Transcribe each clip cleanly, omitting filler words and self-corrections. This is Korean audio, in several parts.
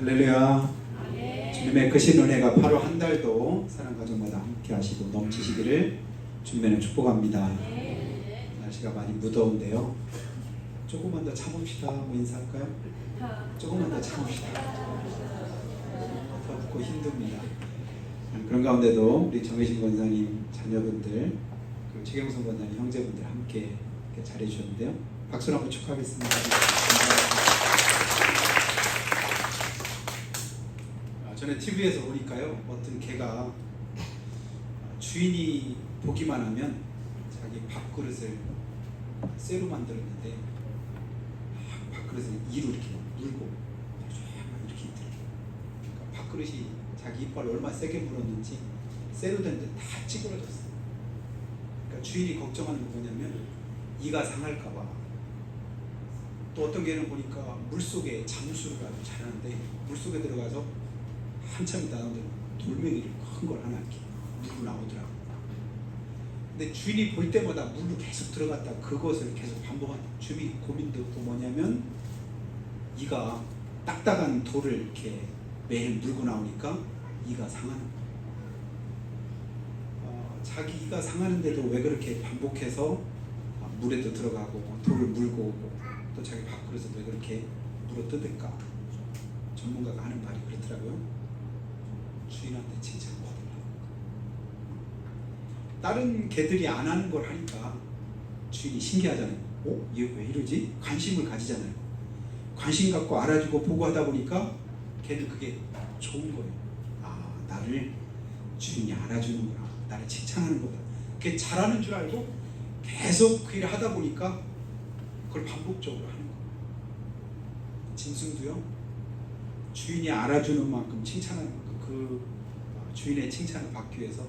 할렐루야. 주님의 크신 은혜가 바로 한 달도 사랑가족마다 함께 하시고 넘치시기를 주님의 축복합니다. 날씨가 많이 무더운데요. 조금만 더 참읍시다. 뭐 인사할까요? 조금만 더 참읍시다. 덥고 힘듭니다. 그런 가운데도 우리 정혜신 권사님 자녀분들, 그리고 최경선 권사님 형제분들 함께 잘해주셨는데요. 박수로 한번 축하하겠습니다. 전에 TV에서 보니까요, 어떤 개가 주인이 보기만 하면 자기 밥그릇을 쇠로 만들었는데 밥그릇을 이로 이렇게 물고 이렇게 있더라고요. 그러니까 밥그릇이 자기 이빨을 얼마나 세게 물었는지 쇠로 된 데 다 찌그러졌어요. 그러니까 주인이 걱정하는 게 뭐냐면 이가 상할까봐. 또 어떤 개는 보니까 물속에 잠수를 아주 잘하는데 물속에 들어가서 한참 있다 나오더니 돌멩이를 큰 걸 하나 이렇게 물고 나오더라고요. 근데 주인이 볼 때마다 물로 계속 들어갔다 그것을 계속 반복한다. 주인이 고민도 또 뭐냐면 이가 딱딱한 돌을 이렇게 매일 물고 나오니까 이가 상하는 거예요. 자기 이가 상하는데도 왜 그렇게 반복해서 물에도 들어가고 돌을 물고 오고 또 자기 밥그릇에서 왜 그렇게 물어 뜯을까? 전문가가 하는 말이 그렇더라고요. 주인한테 칭찬받으려고. 다른 개들이 안 하는 걸 하니까 주인이 신기하잖아요. 얘 왜 이러지? 관심을 가지잖아요. 관심 갖고 알아주고 보고 하다 보니까 걔는 그게 좋은 거예요. 나를 주인이 알아주는구나. 나를 칭찬하는 거다. 걔 잘하는 줄 알고 계속 그 일을 하다 보니까 그걸 반복적으로 하는 거예요. 짐승도요. 주인이 알아주는 만큼 칭찬하는 만큼 그 주인의 칭찬을 받기 위해서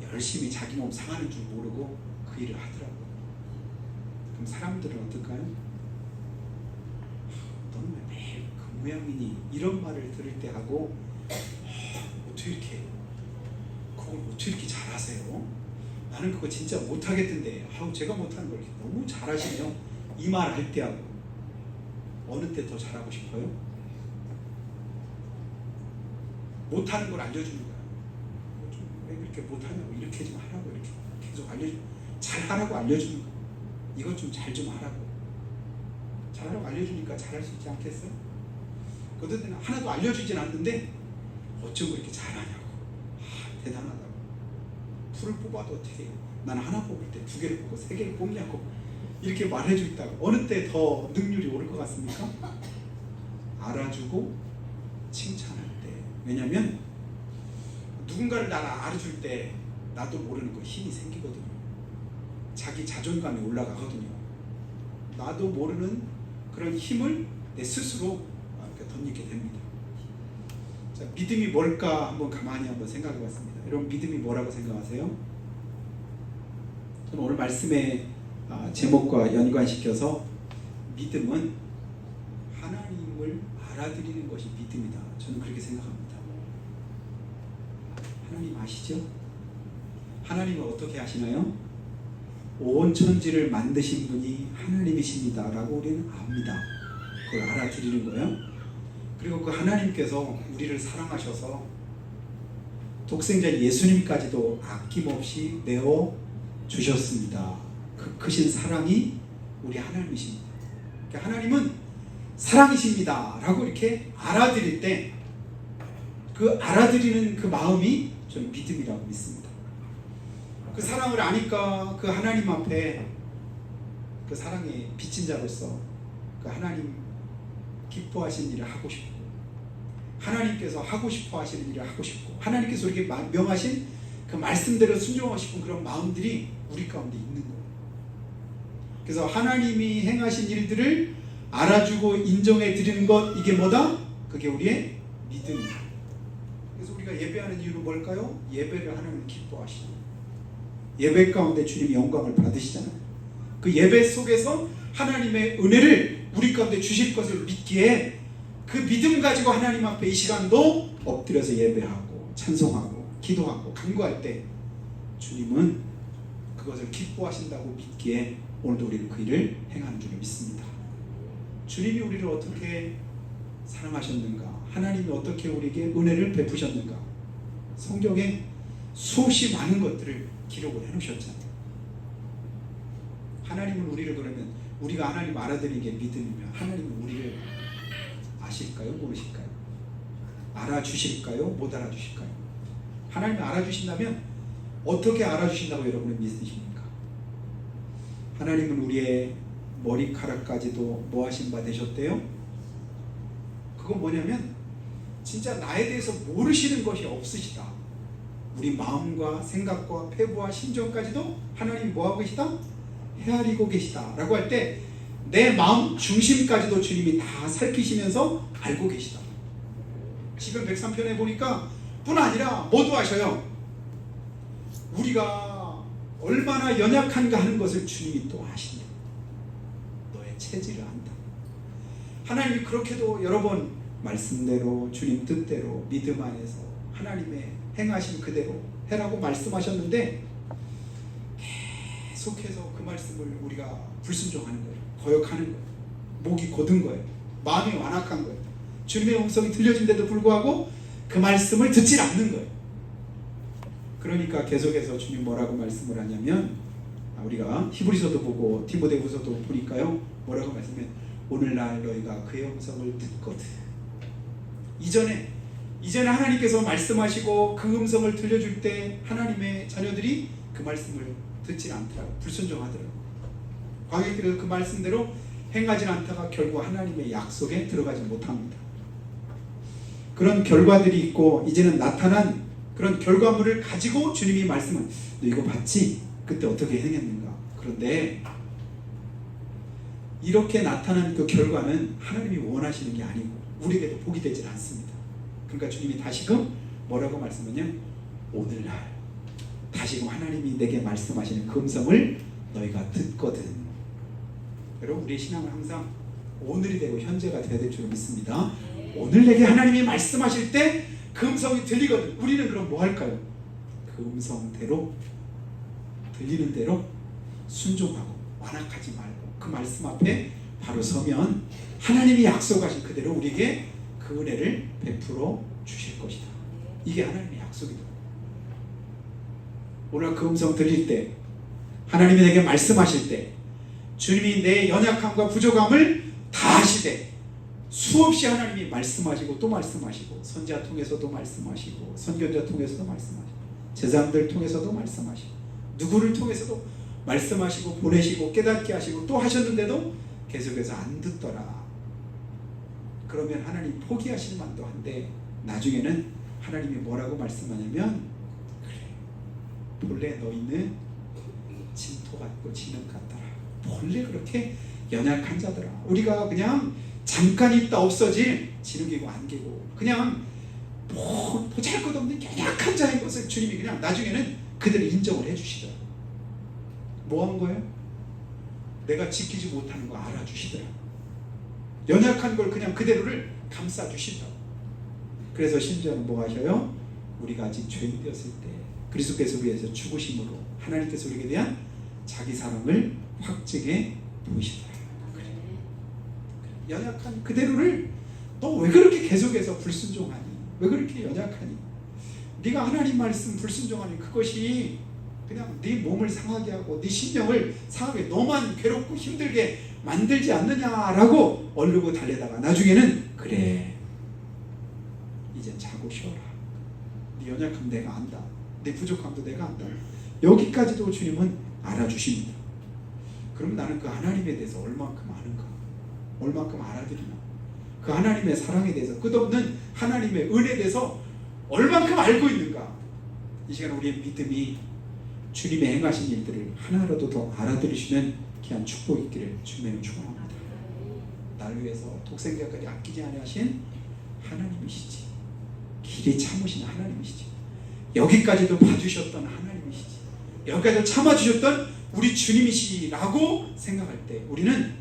열심히 자기 몸 상하는 줄 모르고 그 일을 하더라고요. 그럼 사람들은 어떨까요? 너는 왜 매일 그 모양이니? 이런 말을 들을 때 하고 어떻게 이렇게 그걸 어떻게 이렇게 잘하세요? 나는 그거 진짜 못하겠던데 제가 못하는 걸 너무 잘하시네요. 이 말 할 때하고 어느 때 더 잘하고 싶어요? 못하는 걸 알려주는 거야. 왜 그렇게 못하냐고 이렇게 좀 하라고 이렇게 계속 잘하라고 알려주는 거야. 이것 좀 잘 좀 하라고. 잘하라고 알려주니까 잘할 수 있지 않겠어요? 그런데 때는 하나도 알려주진 않는데 어쩜 그렇게 잘하냐고. 대단하다고. 풀을 뽑아도 어떻게 해요? 난 하나 뽑을 때 2개를 뽑고 3개를 뽑냐고 이렇게 말해주다가 어느 때 더 능률이 오를 것 같습니까? 알아주고 칭찬할 때. 왜냐면 누군가를 나를 알아줄 때 나도 모르는 거 힘이 생기거든요. 자기 자존감이 올라가거든요. 나도 모르는 그런 힘을 내 스스로 덧입게 됩니다. 자, 믿음이 뭘까 한번 가만히 한번 생각해 봤습니다. 여러분 믿음이 뭐라고 생각하세요? 저는 오늘 말씀의 제목과 연관시켜서 믿음은 하나님을 알아들이는 것이 믿음이다. 저는 그렇게 생각합니다. 하나님 아시죠? 하나님은 어떻게 아시나요? 온 천지를 만드신 분이 하나님이십니다 라고 우리는 압니다. 그걸 알아들이는 거예요. 그리고 그 하나님께서 우리를 사랑하셔서 독생자 예수님까지도 아낌없이 내어 주셨습니다. 그 크신 사랑이 우리 하나님이십니다. 그러니까 하나님은 사랑이십니다 라고 이렇게 알아들일 때 그 알아들이는 그 마음이 저는 믿음이라고 믿습니다. 그 사랑을 아니까 그 하나님 앞에 그 사랑의 빚진 자로서 그 하나님 기뻐하시는 일을 하고 싶고 하나님께서 하고 싶어 하시는 일을 하고 싶고 하나님께서 이렇게 명하신 그 말씀대로 순종하고 싶은 그런 마음들이 우리 가운데 있는 거예요. 그래서 하나님이 행하신 일들을 알아주고 인정해 드리는 것, 이게 뭐다? 그게 우리의 믿음이다. 그래서 우리가 예배하는 이유는 뭘까요? 예배를 하나님 기뻐하시잖아요. 예배 가운데 주님이 영광을 받으시잖아요. 그 예배 속에서 하나님의 은혜를 우리 가운데 주실 것을 믿기에 그 믿음 가지고 하나님 앞에 이 시간도 엎드려서 예배하고 찬송하고 기도하고 간구할 때 주님은 그것을 기뻐하신다고 믿기에 오늘도 우리는 그 일을 행하는 줄을 믿습니다. 주님이 우리를 어떻게 사랑하셨는가? 하나님이 어떻게 우리에게 은혜를 베푸셨는가? 성경에 수없이 많은 것들을 기록을 해놓으셨잖아요. 하나님은 우리를 그러면 우리가 하나님 알아들이는 게 믿음이면 하나님은 우리를 아실까요? 모르실까요? 알아주실까요? 못 알아주실까요? 하나님이 알아주신다면 어떻게 알아주신다고 여러분은 믿으십니까? 하나님은 우리의 머리카락까지도 모하신 바 되셨대요. 그건 뭐냐면 진짜 나에 대해서 모르시는 것이 없으시다. 우리 마음과 생각과 폐부와 심정까지도 하나님이 뭐하고 계시다? 헤아리고 계시다 라고 할 때 내 마음 중심까지도 주님이 다 살피시면서 알고 계시다. 시편 103편에 보니까 뿐 아니라 뭐도 아셔요. 우리가 얼마나 연약한가 하는 것을 주님이 또 아신다. 너의 체질을 안다. 하나님이 그렇게도 여러 번 말씀대로 주님 뜻대로 믿음 안에서 하나님의 행하신 그대로 해라고 말씀하셨는데 계속해서 그 말씀을 우리가 불순종하는 거예요. 거역하는 거예요. 목이 곧은 거예요. 마음이 완악한 거예요. 주님의 음성이 들려진데도 불구하고 그 말씀을 듣질 않는 거예요. 그러니까 계속해서 주님 뭐라고 말씀을 하냐면 우리가 히브리서도 보고 디모데후서도 보니까요. 뭐라고 말씀해? 오늘날 너희가 그의 음성을 듣거든. 이전에 하나님께서 말씀하시고 그 음성을 들려줄 때 하나님의 자녀들이 그 말씀을 듣지 않더라고요. 불순종하더라고요. 광역길에서 그 말씀대로 행하지 않다가 결국 하나님의 약속에 들어가지 못합니다. 그런 결과들이 있고 이제는 나타난 그런 결과물을 가지고 주님이 말씀을 너 이거 봤지? 그때 어떻게 행했는가? 그런데 이렇게 나타난 그 결과는 하나님이 원하시는 게 아니고 우리에게도 복이 되질 않습니다. 그러니까 주님이 다시금 뭐라고 말씀하냐? 오늘날 다시금 하나님이 내게 말씀하시는 그 음성을 너희가 듣거든. 여러분 우리의 신앙은 항상 오늘이 되고 현재가 되어야 될 줄 믿습니다. 오늘 내게 하나님이 말씀하실 때 그 음성이 들리거든. 우리는 그럼 뭐 할까요? 그 음성대로 들리는 대로 순종하고 완악하지 말고 그 말씀 앞에 바로 서면 하나님이 약속하신 그대로 우리에게 그 은혜를 베풀어 주실 것이다. 이게 하나님의 약속이다. 오늘 그 음성 들릴 때 하나님이 내게 말씀하실 때 주님이 내 연약함과 부족함을 다 아시되 수없이 하나님이 말씀하시고 또 말씀하시고 선지자 통해서도 말씀하시고 선교자 통해서도 말씀하시고 제자들 통해서도 말씀하시고 누구를 통해서도 말씀하시고 보내시고 깨닫게 하시고 또 하셨는데도 계속해서 안 듣더라. 그러면 하나님 포기하실 만도 한데 나중에는 하나님이 뭐라고 말씀하냐면 그래 본래 너희는 진토 같고 진흙 같더라. 본래 그렇게 연약한 자더라. 우리가 그냥 잠깐 있다 없어질 진흙이고 안개고 그냥 보잘것없는 연약한 자인 것을 주님이 그냥 나중에는 그들을 인정을 해주시더라. 뭐 한 거예요? 내가 지키지 못하는 거 알아주시더라. 연약한 걸 그냥 그대로를 감싸주시더라. 그래서 심지어는 뭐 하셔요? 우리가 아직 죄인 되었을 때 그리스도께서 위해서 죽으심으로 하나님께서 우리에게 대한 자기 사랑을 확증해 보이시더라. 연약한 그대로를 너 왜 그렇게 계속해서 불순종하니? 왜 그렇게 연약하니? 네가 하나님 말씀 불순종하니 그것이 그냥 네 몸을 상하게 하고 네 심령을 상하게 너만 괴롭고 힘들게 만들지 않느냐라고 얼르고 달래다가 나중에는 그래 이제 자고 쉬어라. 네 연약함 내가 안다. 내 부족함도 내가 안다. 여기까지도 주님은 알아주십니다. 그럼 나는 그 하나님에 대해서 얼만큼 아는가? 얼만큼 알아들이나? 그 하나님의 사랑에 대해서 끝없는 하나님의 은혜에 대해서 얼만큼 알고 있는가? 이 시간 우리의 믿음이 주님의 행하신 일들을 하나라도 더 알아들으시는 귀한 축복이 있기를 주님의 축원합니다. 나를 위해서 독생자까지 아끼지 아니하신 하나님이시지. 길이 참으신 하나님이시지. 여기까지도 봐주셨던 하나님이시지. 여기까지도 참아주셨던 우리 주님이시라고 생각할 때 우리는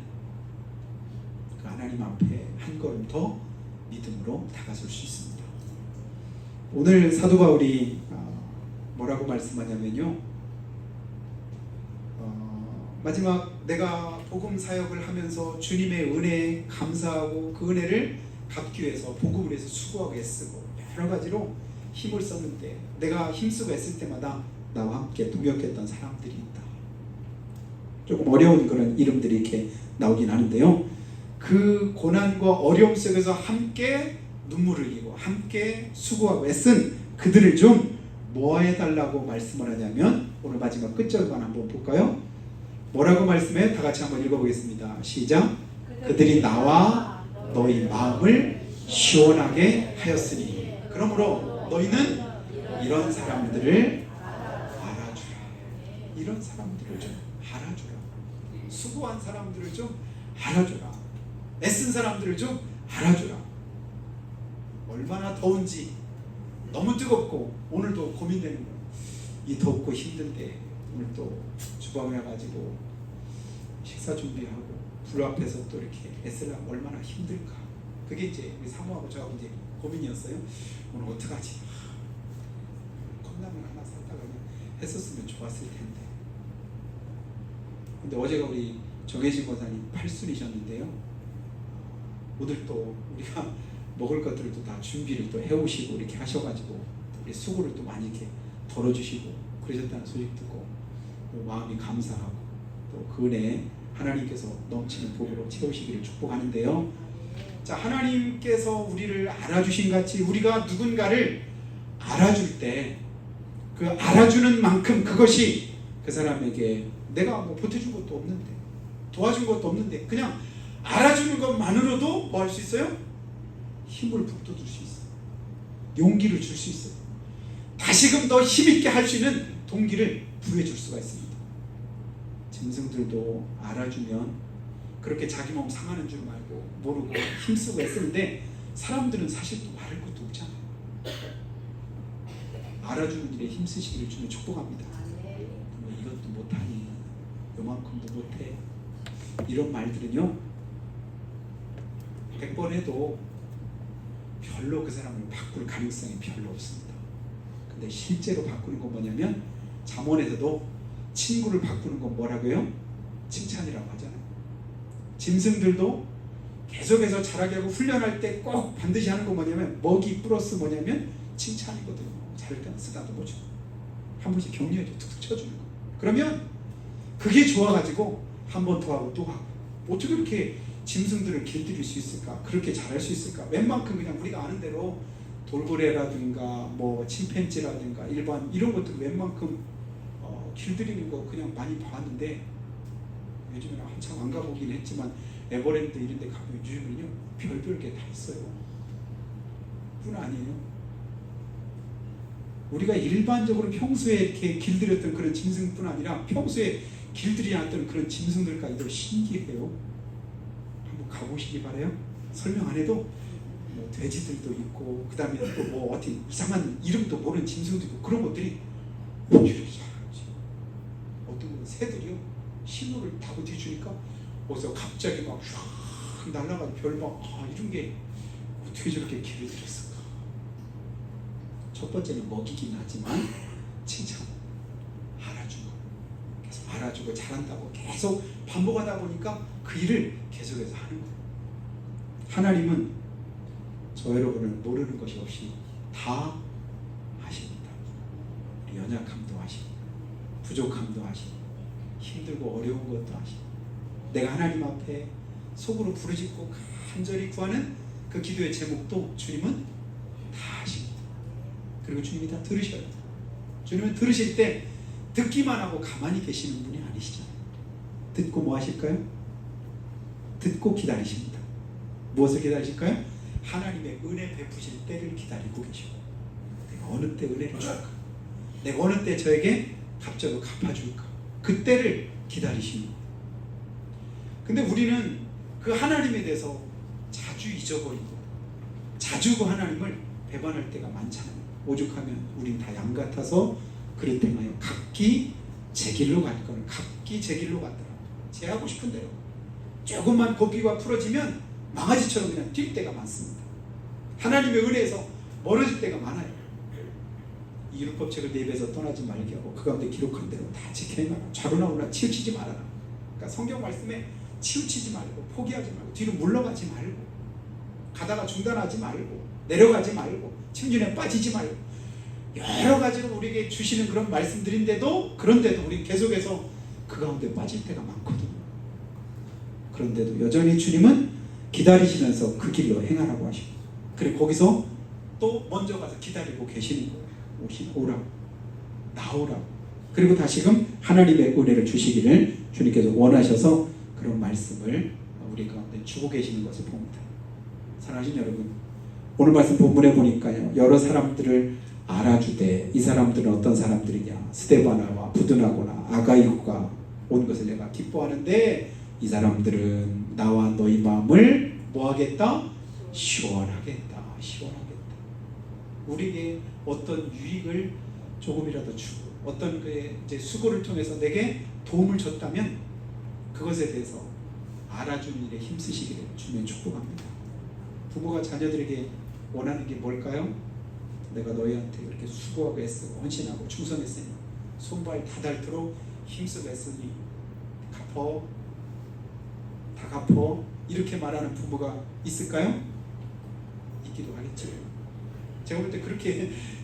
그 하나님 앞에 한 걸음 더 믿음으로 다가설 수 있습니다. 오늘 사도 바울이 뭐라고 말씀하냐면요, 마지막 내가 복음 사역을 하면서 주님의 은혜에 감사하고 그 은혜를 갚기 위해서 복음을 위해서 수고하고 애쓰고 여러 가지로 힘을 썼는데 내가 힘쓰고 애쓸 때마다 나와 함께 동역했던 사람들이 있다. 조금 어려운 그런 이름들이 이렇게 나오긴 하는데요. 그 고난과 어려움 속에서 함께 눈물을 흘리고 함께 수고하고 애쓴 그들을 좀 모아해달라고 말씀을 하냐면 오늘 마지막 끝절만 한번 볼까요? 뭐라고 말씀해? 다 같이 한번 읽어보겠습니다. 시작. 그들이 나와 너희 마음을 시원하게 하였으니 그러므로 너희는 이런 사람들을 알아주라. 이런 사람들을 좀 알아주라. 수고한 사람들을 좀 알아주라. 애쓴 사람들을 좀 알아주라. 얼마나 더운지 너무 뜨겁고 오늘도 고민되는 거예요. 이 덥고 힘든데 오늘 또 주방에 가지고 식사 준비하고 불 앞에서 또 이렇게 애쓰려면 얼마나 힘들까. 그게 이제 우리 사모하고 저하고 이제 고민이었어요. 오늘 어떡하지? 컵라면 하나 샀다가 그냥 했었으면 좋았을 텐데. 근데 어제가 우리 정혜진 권사님 8순이셨는데요. 오늘 또 우리가 먹을 것들을 다 준비를 또 해오시고 이렇게 하셔가지고 우리 수고를 또 많이 이렇게 덜어주시고 그러셨다는 소식 듣고 또 마음이 감사하고 또 그 은혜에 하나님께서 넘치는 복으로 채우시기를 축복하는데요. 자, 하나님께서 우리를 알아주신 같이 우리가 누군가를 알아줄 때 그 알아주는 만큼 그것이 그 사람에게 내가 뭐 보태준 것도 없는데 도와준 것도 없는데 그냥 알아주는 것만으로도 뭐 할 수 있어요? 힘을 북돋을 수 있어요. 용기를 줄 수 있어요. 다시금 더 힘있게 할 수 있는 동기를 부여해 줄 수가 있습니다. 짐승들도 알아주면 그렇게 자기 몸 상하는 줄 알고 모르고 힘쓰고 애쓰는데 사람들은 사실 또 말할 것도 없잖아요. 알아주는 일에 힘쓰시기를 주님 축복합니다. 뭐 이것도 못하니 요만큼도 못해 이런 말들은요 100번 해도 별로 그 사람을 바꿀 가능성이 별로 없습니다. 근데 실제로 바꾸는 건 뭐냐면 잠언에서도 친구를 바꾸는 건 뭐라고요? 칭찬이라고 하잖아요. 짐승들도 계속해서 자라게 하고 훈련할 때 꼭 반드시 하는 건 뭐냐면 먹이 플러스 뭐냐면 칭찬이거든요. 자를 때는 쓰다듬어 주고 한 번씩 격려해줘 툭툭 쳐주는 거. 그러면 그게 좋아가지고 한 번 더 하고 또 하고 어떻게 이렇게 짐승들을 길들일 수 있을까? 그렇게 잘할 수 있을까? 웬만큼 그냥 우리가 아는 대로 돌고래라든가 뭐 침팬지라든가 일반 이런 것들 웬만큼 길들이는 거 그냥 많이 봤는데 요즘에는 한참 안 가보긴 했지만 에버랜드 이런 데 가면 요즘은요 별별 게 다 있어요. 뿐 아니에요. 우리가 일반적으로 평소에 이렇게 길들였던 그런 짐승뿐 아니라 평소에 길들이 않던 그런 짐승들까지도 신기해요. 한번 가보시기 바래요. 설명 안 해도 뭐 돼지들도 있고 그 다음에 또 뭐 어떤 이상한 이름도 모르는 짐승도 있고 그런 것들이 이렇게 잘하지. 어떤 건 새들이요 신호를 타고 뒤주니까 어디서 갑자기 막 휙 날아가는 별막 이런 게 어떻게 저렇게 길을 들였을까. 첫 번째는 먹이긴 하지만 칭찬 알아주고 계속 알아주고 잘한다고 계속 반복하다 보니까 그 일을 계속해서 하는 거예요. 하나님은 저 여러분을 모르는 것이 없이 다 아십니다. 우리 연약함도 아시고 부족함도 아시고 힘들고 어려운 것도 아시고 내가 하나님 앞에 속으로 부르짖고 간절히 구하는 그 기도의 제목도 주님은 다 아십니다. 그리고 주님이 다 들으셔요. 주님은 들으실 때 듣기만 하고 가만히 계시는 분이 아니시잖아요. 듣고 뭐 하실까요? 듣고 기다리십니다. 무엇을 기다리실까요? 하나님의 은혜 베푸실 때를 기다리고 계시고 내가 어느 때 은혜를 줄까? 내가 어느 때 저에게 갑자기 갚아줄까? 그때를 기다리시는 거예요. 근데 우리는 그 하나님에 대해서 자주 잊어버리고 자주 그 하나님을 배반할 때가 많잖아요. 오죽하면 우린 다 양 같아서 그릇 행하여 각기 제 길로 갈 거는 각기 제 길로 갔더라. 제 하고 싶은 대로 조금만 고삐가 풀어지면 망아지처럼 그냥 뛸 때가 많습니다. 하나님의 은혜에서 멀어질 때가 많아요. 이 율법책을 내 입에서 떠나지 말게 하고 그 가운데 기록한 대로 다 지켜 행하라. 좌로나 우로나 치우치지 말아라. 그러니까 성경 말씀에 치우치지 말고 포기하지 말고 뒤로 물러가지 말고 가다가 중단하지 말고 내려가지 말고 침륜에 빠지지 말고 여러 가지로 우리에게 주시는 그런 말씀들인데도 그런데도 우리 계속해서 그 가운데 빠질 때가 많거든요. 그런데도 여전히 주님은 기다리시면서 그 길로 행하라고 하시고 그리고 거기서 또 먼저 가서 기다리고 계시는 거예요. 오라 나오라. 그리고 다시금 하나님의 은혜를 주시기를 주님께서 원하셔서 그런 말씀을 우리 가운데 주고 계시는 것을 봅니다. 사랑하신 여러분, 오늘 말씀 본문에 보니까요, 여러 사람들을 알아주되 이 사람들은 어떤 사람들이냐, 스데바나와 부드나고나 아가이고가 온 것을 내가 기뻐하는데 이 사람들은 나와 너희 마음을 뭐하겠다? 시원하겠다. 시원하겠다. 우리에게 어떤 유익을 조금이라도 주고 어떤 그의 이제 수고를 통해서 내게 도움을 줬다면 그것에 대해서 알아주는 일에 힘쓰시기를 주님 축복합니다. 부모가 자녀들에게 원하는 게 뭘까요? 내가 너희한테 그렇게 수고하고 애쓰고 헌신하고 충성했으니 손발 다 닳도록 힘쓰고 애쓰니 갚어 다 갚어 이렇게 말하는 부모가 있을까요? 있기도 하겠죠. 제가 볼 때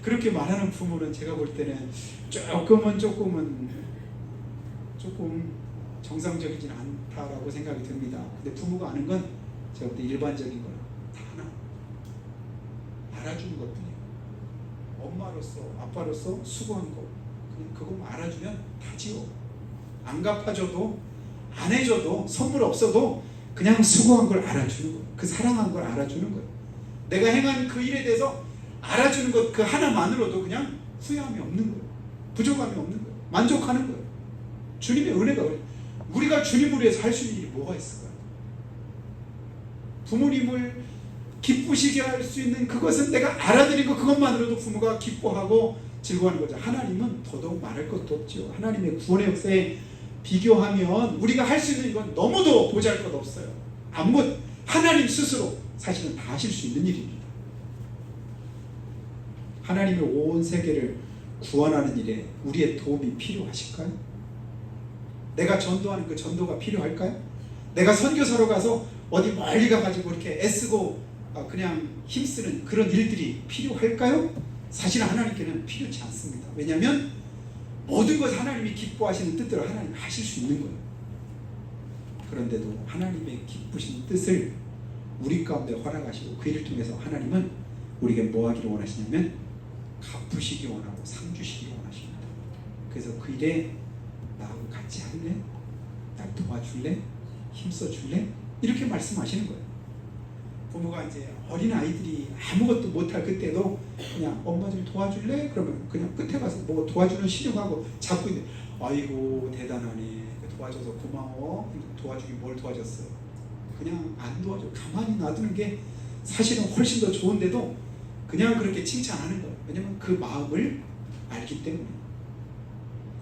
그렇게 말하는 부모는 제가 볼 때는 조금 정상적이진 않다라고 생각이 듭니다. 근데 부모가 아는 건 제가 볼 때 일반적인 거라 다 하나 알아주는 것뿐이에요. 엄마로서 아빠로서 수고한 거 그냥 그것만 알아주면 다지요. 안 갚아줘도 안 해줘도 선물 없어도 그냥 수고한 걸 알아주는 거예요. 그 사랑한 걸 알아주는 거예요. 내가 행한 그 일에 대해서 알아주는 것 그 하나만으로도 그냥 후회함이 없는 거예요. 부족함이 없는 거예요. 만족하는 거예요. 주님의 은혜가 우리가 주님을 위해서 할 수 있는 일이 뭐가 있을까요? 부모님을 기쁘시게 할 수 있는 그것은 내가 알아들이고 그것만으로도 부모가 기뻐하고 즐거워하는 거죠. 하나님은 더더욱 말할 것도 없죠. 하나님의 구원의 역사에 비교하면 우리가 할 수 있는 이건 너무도 보잘것 없어요. 아무것 하나님 스스로 사실은 다 하실 수 있는 일입니다. 하나님의 온 세계를 구원하는 일에 우리의 도움이 필요하실까요? 내가 전도하는 그 전도가 필요할까요? 내가 선교사로 가서 어디 멀리 가가지고 이렇게 애쓰고 그냥 힘쓰는 그런 일들이 필요할까요? 사실 하나님께는 필요치 않습니다. 왜냐하면 모든 것 하나님이 기뻐하시는 뜻대로 하나님이 하실 수 있는 거예요. 그런데도 하나님의 기쁘신 뜻을 우리 가운데 허락하시고 그 일을 통해서 하나님은 우리에게 뭐 하기를 원하시냐면 갚으시기 원하고 상 주시기 원하십니다. 그래서 그 일에 나하고 같이 할래? 날 도와줄래? 힘써줄래? 이렇게 말씀하시는 거예요. 부모가 이제 어린 아이들이 아무것도 못할 그때도 그냥 엄마 좀 도와줄래? 그러면 그냥 끝에 가서 뭐 도와주는 신용하고 잡고 있는데 아이고 대단하네, 도와줘서 고마워. 도와주긴 뭘 도와줬어요? 그냥 안 도와줘. 가만히 놔두는 게 사실은 훨씬 더 좋은데도 그냥 그렇게 칭찬하는 거예요. 왜냐하면 그 마음을 알기 때문에.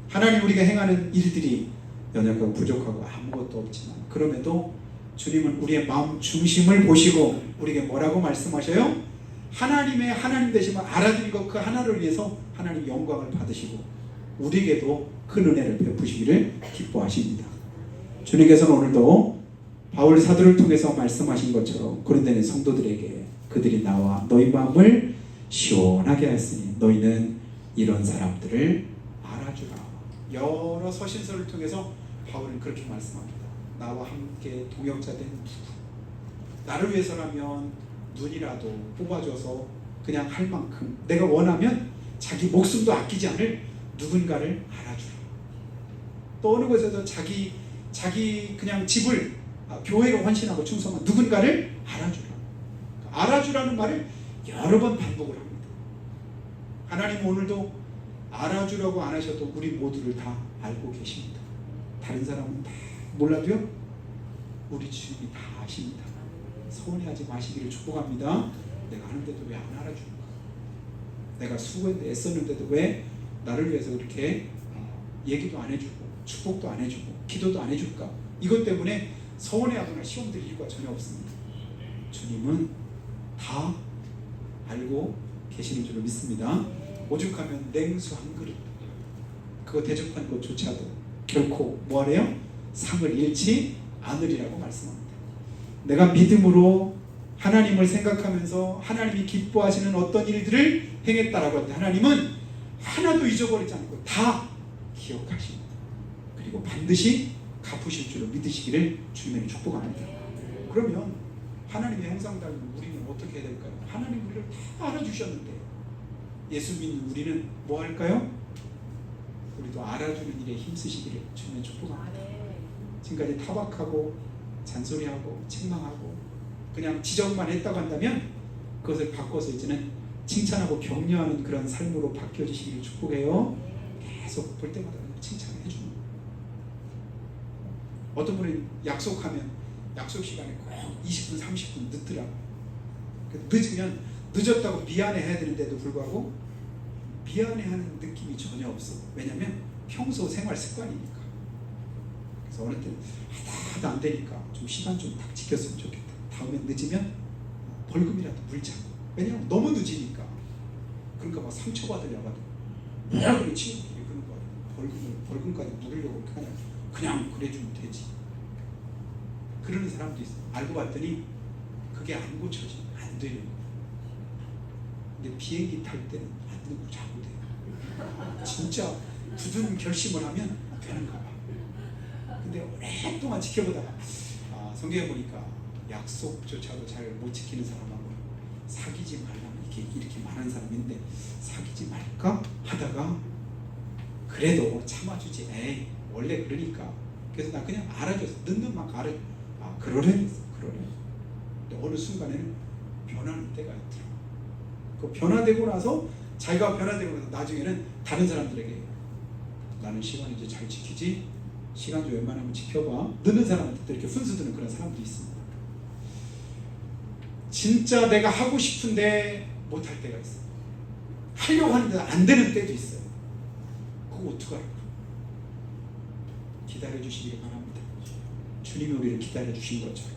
하나님 우리가 행하는 일들이 연약하고 부족하고 아무것도 없지만 그럼에도 주님은 우리의 마음 중심을 보시고 우리에게 뭐라고 말씀하셔요? 하나님 되심을 알아들이고 그 하나를 위해서 하나님 영광을 받으시고 우리에게도 큰 은혜를 베푸시기를 기뻐하십니다. 주님께서는 오늘도 바울 사도를 통해서 말씀하신 것처럼 고린도의 성도들에게 그들이 나와 너희 마음을 시원하게 하였으니 너희는 이런 사람들을 알아주라. 여러 서신서를 통해서 바울은 그렇게 말씀합니다. 나와 함께 동역자 된 누구, 나를 위해서라면 눈이라도 뽑아줘서 그냥 할 만큼 내가 원하면 자기 목숨도 아끼지 않을 누군가를 알아주라. 또 어느 곳에서 자기 그냥 집을 교회로 헌신하고 충성한 누군가를 알아주라. 알아주라는 말을 여러 번 반복을 합니다. 하나님은 오늘도 알아주라고 안 하셔도 우리 모두를 다 알고 계십니다. 다른 사람은 다 몰라도요 우리 주님이 다 아십니다. 서운해하지 마시기를 축복합니다. 내가 하는데도 왜 안 알아주는가? 내가 수고했는데 애썼는데도 왜 나를 위해서 그렇게 얘기도 안 해주고 축복도 안 해주고 기도도 안 해줄까? 이것 때문에 서운해하거나 시험 들 이유가 전혀 없습니다. 주님은 다 알고 계시는 줄로 믿습니다. 오죽하면 냉수 한 그릇 그거 대접한 것조차도 결코 뭐하래요? 상을 잃지 않으리라고 말씀합니다. 내가 믿음으로 하나님을 생각하면서 하나님이 기뻐하시는 어떤 일들을 행했다라고 할 때 하나님은 하나도 잊어버리지 않고 다 기억하십니다. 그리고 반드시 갚으실 줄로 믿으시기를 주님의 축복합니다. 그러면 하나님의 형상대로 우리는 어떻게 해야 될까요? 하나님 우리를 다 알아주셨는데 예수 믿는 우리는 뭐 할까요? 우리도 알아주는 일에 힘쓰시기를 주님의 축복합니다. 지금까지 타박하고 잔소리하고 책망하고 그냥 지적만 했다고 한다면 그것을 바꿔서 이제는 칭찬하고 격려하는 그런 삶으로 바뀌어지시기를 축복해요. 계속 볼 때마다 칭찬해 주는 거예요. 어떤 분은 약속하면 약속 시간에 꼭 20분 30분 늦더라고요. 늦으면 늦었다고 미안해해야 되는데도 불구하고 미안해하는 느낌이 전혀 없어. 왜냐하면 평소 생활 습관이니까. 그래서 어느 때는 하다 안 되니까 좀 시간 좀 딱 지켰으면 좋겠다. 다음에 늦으면 벌금이라도 물자. 왜냐하면 너무 늦으니까. 그러니까 막 상처받으려고 하고 우리 친구들이 그런 거예요. 벌금까지 물으려고 그냥 그래주면 되지. 그러는 사람도 있어. 알고 봤더니 그게 안 고쳐져. 안 되는 거야. 근데 비행기 탈 때는 안 되고 자고 돼. 진짜 굳은 결심을 하면 되는가 봐. 근데 오랫동안 지켜보다가 성경에 보니까 약속조차도 잘 못 지키는 사람하고 사귀지 말라면 이렇게 말하는 사람인데 사귀지 말까 하다가 그래도 참아주지. 에이 원래 그러니까. 그래서 나 그냥 알아줬어. 늦는 만큼 그러래. 근데 어느 순간에는 변하는 때가 있더라. 그 변화되고 나서 자기가 변화되고 나서 나중에는 다른 사람들에게 나는 시간 이제 잘 지키지. 시간 좀 웬만하면 지켜봐. 늦는 사람한테 이렇게 훈수 드는 그런 사람도 있습니다. 진짜 내가 하고 싶은데 못할 때가 있어요. 하려고 하는데 안 되는 때도 있어요. 그거 어떡할까? 기다려주시기를 바랍니다. 주님이 우리를 기다려주신 것처럼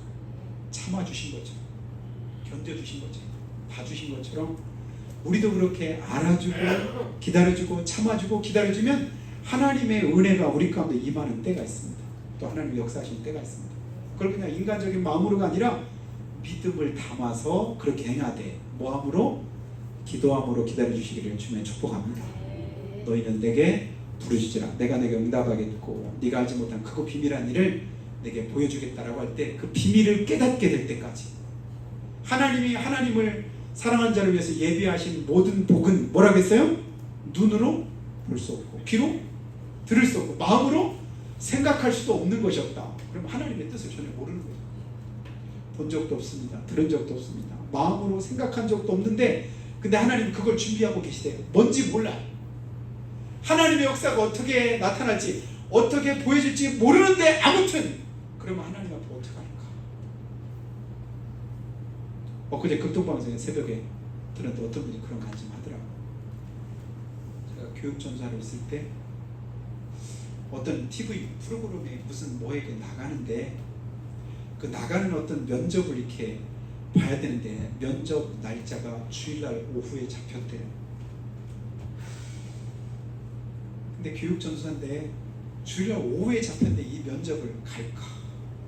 참아주신 것처럼 견뎌주신 것처럼 봐주신 것처럼 우리도 그렇게 알아주고 기다려주고 참아주고 기다려주면 하나님의 은혜가 우리 가운데 임하는 때가 있습니다. 또 하나님의 역사하시는 때가 있습니다. 그걸 그냥 인간적인 마음으로가 아니라 믿음을 담아서 그렇게 행하되 뭐함으로? 기도함으로 기다려주시기를 주님의 축복합니다. 너희는 내게 부르짖으라. 내가 내게 응답하겠고 네가 알지 못한 크고 비밀한 일을 내게 보여주겠다라고 할 때 그 비밀을 깨닫게 될 때까지 하나님이 하나님을 사랑하는 자를 위해서 예비하신 모든 복은 뭐라고 했어요? 눈으로 볼 수 없고 귀로 들을 수 없고 마음으로 생각할 수도 없는 것이었다. 그럼 하나님의 뜻을 전혀 모르는 거죠. 본 적도 없습니다. 들은 적도 없습니다. 마음으로 생각한 적도 없는데 근데 하나님 그걸 준비하고 계시대요. 뭔지 몰라. 하나님의 역사가 어떻게 나타날지 어떻게 보여질지 모르는데 아무튼 그러면 하나님 앞에 어떻게 할까? 엊그제 극동방송에 새벽에 들었는데 어떤 분이 그런 관심 하더라고요. 제가 교육전사로 있을 때 어떤 TV 프로그램에 무슨 뭐에게 나가는데 그 나가는 어떤 면접을 이렇게 봐야 되는데 면접 날짜가 주일날 오후에 잡혔대요. 근데 교육전사인데 주일날 오후에 잡혔는데 이 면접을 갈까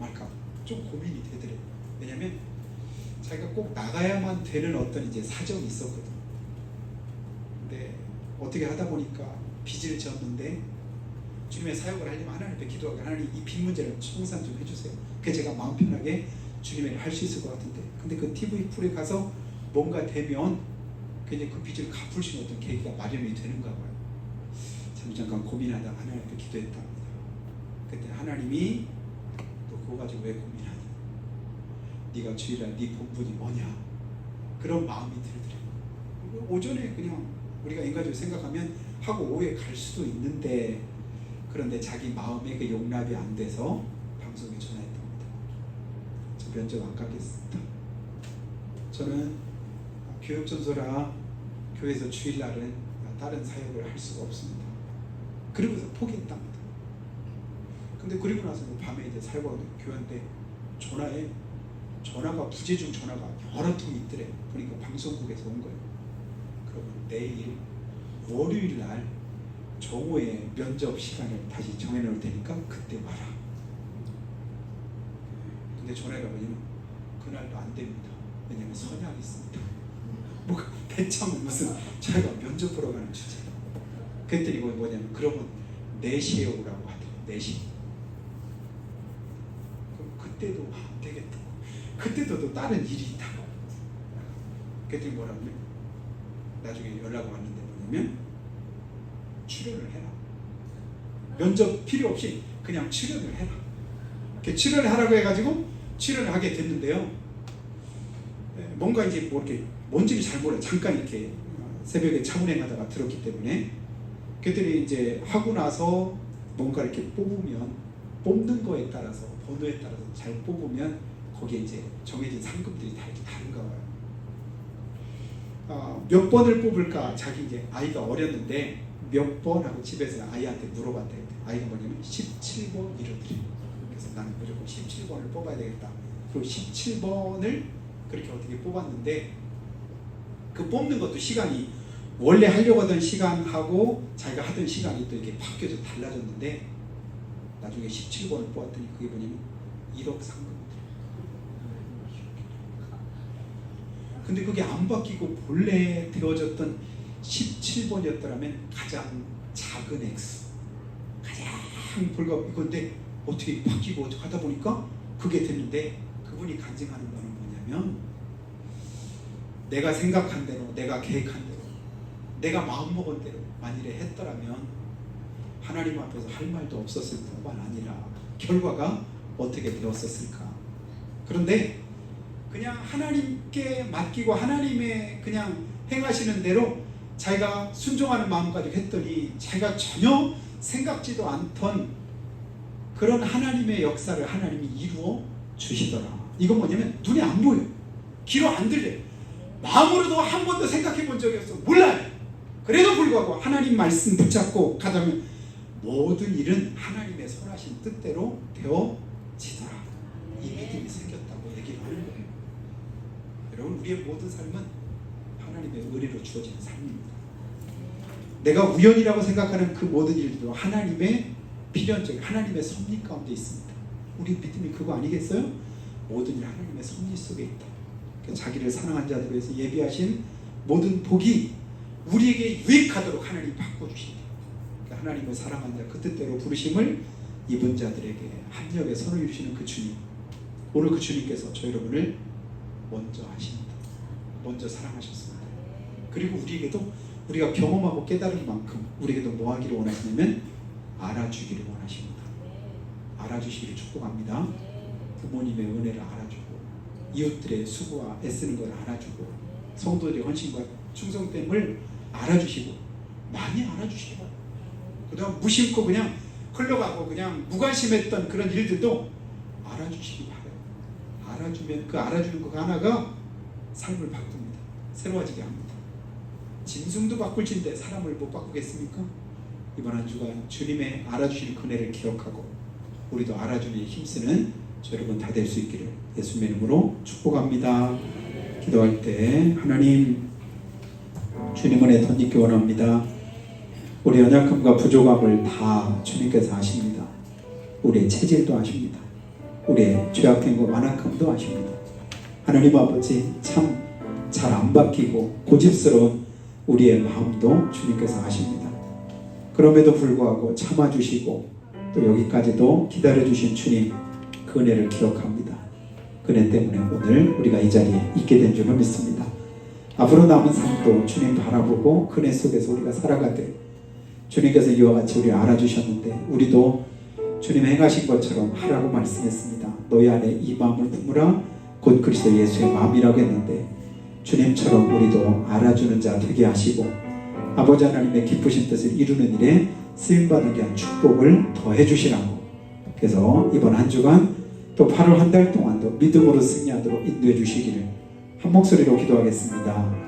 말까 좀 고민이 되더래요. 왜냐면 자기가 꼭 나가야만 되는 어떤 이제 사정이 있었거든. 근데 어떻게 하다 보니까 빚을 졌는데 주님의 사역을 하려면 하나님 앞에 기도하고 하나님 이 빚 문제를 청산 좀 해주세요. 그래서 제가 마음 편하게 주님에게 할 수 있을 것 같은데 근데 그 TV 풀에 가서 뭔가 되면 이제 그 빚을 갚을 수 있는 어떤 계기가 마련이 되는가 봐요. 잠깐 고민하다가 하나님 앞에 기도했답니다. 그때 하나님이 또 그거 가지고 왜 고민하냐? 네가 주일날 네 본분이 뭐냐? 그런 마음이 들더래요. 오전에 그냥 우리가 인간적으로 생각하면 하고 오후에 갈 수도 있는데 그런데 자기 마음에 그 용납이 안 돼서 방송에 전화했답니다. 저 면접 안 가겠습니다. 저는 교육전소라 교회에서 주일날은 다른 사역을 할 수가 없습니다. 그러면서 포기했답니다. 근데 그리고 나서 밤에 이제 살고 교회인데 전화가 부재중 전화가 여러 통이 있더래. 보니까 방송국에서 온 거예요. 그러면 내일 월요일날 정오에 면접 시간을 다시 정해놓을 테니까 그때 와라. 근데 전화가 뭐냐면 그날도 안 됩니다. 왜냐하면 선약이 있습니다. 뭐 배참은 무슨 자기가 면접 보러 가는 주제. 그랬더니 뭐냐면 그러면 4시에 오라고 하더라고요. 4시. 그럼 그때도 안 되겠다. 그때도 또 다른 일이 있다고. 그랬더니 뭐라고 하면 나중에 연락 왔는데 뭐냐면 출연을 해라. 면접 필요 없이 그냥 출연을 해라. 출연을 하라고 해가지고 출연을 하게 됐는데요. 뭔가 이제 뭐 이렇게 뭔지를 잘 몰라요. 잠깐 이렇게 새벽에 차 운행하다가 들었기 때문에. 그랬더니 이제 하고 나서 뭔가 이렇게 뽑으면 뽑는 거에 따라서 번호에 따라서 잘 뽑으면 거기에 이제 정해진 상금들이 다 이렇게 다른가 봐요. 몇 번을 뽑을까? 자기 이제 아이가 어렸는데 몇 번 하고 집에서 아이한테 물어봤대요. 아이가 뭐냐면 17번 이러더래요. 그래서 나는 무조건 17번을 뽑아야 되겠다. 그리고 17번을 그렇게 어떻게 뽑았는데 그 뽑는 것도 시간이 원래 하려고 하던 시간하고 자기가 하던 시간이 또 이렇게 바뀌어서 달라졌는데 나중에 17번을 뽑았더니 그게 뭐냐면 1억 상금. 근데 그게 안 바뀌고 본래 되어졌던 17번이었더라면 가장 작은 액수, 가장 불가피한 건데 어떻게 바뀌고 하다 보니까 그게 됐는데 그분이 간증하는 거는 뭐냐면 내가 생각한 대로, 내가 계획한 대로, 내가 마음먹은 대로 만일에 했더라면 하나님 앞에서 할 말도 없었을 뿐만 아니라 결과가 어떻게 되었었을까. 그런데 그냥 하나님께 맡기고 하나님의 그냥 행하시는 대로 자기가 순종하는 마음까지 했더니 자기가 전혀 생각지도 않던 그런 하나님의 역사를 하나님이 이루어 주시더라. 이건 뭐냐면 눈에 안 보여, 귀로 안 들려요, 마음으로도 한 번도 생각해 본 적이 없어, 몰라요. 그래도 불구하고 하나님 말씀 붙잡고 가자면 모든 일은 하나님의 선하신 뜻대로 되어지더라. 이 믿음이 생겼다고 얘기를 하는 거예요. 여러분, 우리의 모든 삶은 하나님의 은혜로 주어지는 삶입니다. 내가 우연이라고 생각하는 그 모든 일들도 하나님의 필연적, 하나님의 섭리 가운데 있습니다. 우리 믿음이 그거 아니겠어요? 모든 일 하나님의 섭리 속에 있다. 자기를 사랑한 자들을 위해서 예비하신 모든 복이 우리에게 유익하도록 하나님이 바꿔주신다. 하나님을 사랑한 자, 그 뜻대로 부르심을 입은 자들에게 합력에 선을 주시는 그 주님, 오늘 그 주님께서 저 여러분을 먼저 하십니다. 먼저 사랑하셨습니다. 그리고 우리에게도 우리가 경험하고 깨달은 만큼 우리에게도 뭐 하기를 원하시냐면 알아주기를 원하십니다. 알아주시기를 축복합니다. 부모님의 은혜를 알아주고 이웃들의 수고와 애쓰는 걸 알아주고 성도들의 헌신과 충성됨을 알아주시고 많이 알아주시기 바랍니다. 그동안 무심코 그냥 흘러가고 그냥 무관심했던 그런 일들도 알아주시기 바라요. 알아주면 그 알아주는 거 하나가 삶을 바꿉니다. 새로워지게 합니다. 짐승도 바꿀진데 사람을 못 바꾸겠습니까? 이번 한 주간 주님의 알아주시는 그네를 기억하고 우리도 알아주는 힘쓰는 저 여러분 다 될 수 있기를 예수님의 이름으로 축복합니다. 기도할 때 하나님 주님 은혜 덧입기 원합니다. 우리 연약함과 부족함을 다 주님께서 아십니다. 우리의 체질도 아십니다. 우리의 죄악된 것 완악함도 아십니다. 하나님 아버지, 참 잘 안 바뀌고 고집스러운 우리의 마음도 주님께서 아십니다. 그럼에도 불구하고 참아주시고 또 여기까지도 기다려주신 주님, 그 은혜를 기억합니다. 그 은혜 때문에 오늘 우리가 이 자리에 있게 된 줄을 믿습니다. 앞으로 남은 삶도 주님 바라보고 그 은혜 속에서 우리가 살아가되 주님께서 이와 같이 우리를 알아주셨는데 우리도 주님 행하신 것처럼 하라고 말씀했습니다. 너희 안에 이 마음을 품으라 곧 그리스도 예수의 마음이라고 했는데 주님처럼 우리도 알아주는 자 되게 하시고 아버지 하나님의 기쁘신 뜻을 이루는 일에 쓰임받는 귀한 축복을 더해 주시라고, 그래서 이번 한 주간 또 8월 한 달 동안도 믿음으로 승리하도록 인도해 주시기를 한 목소리로 기도하겠습니다.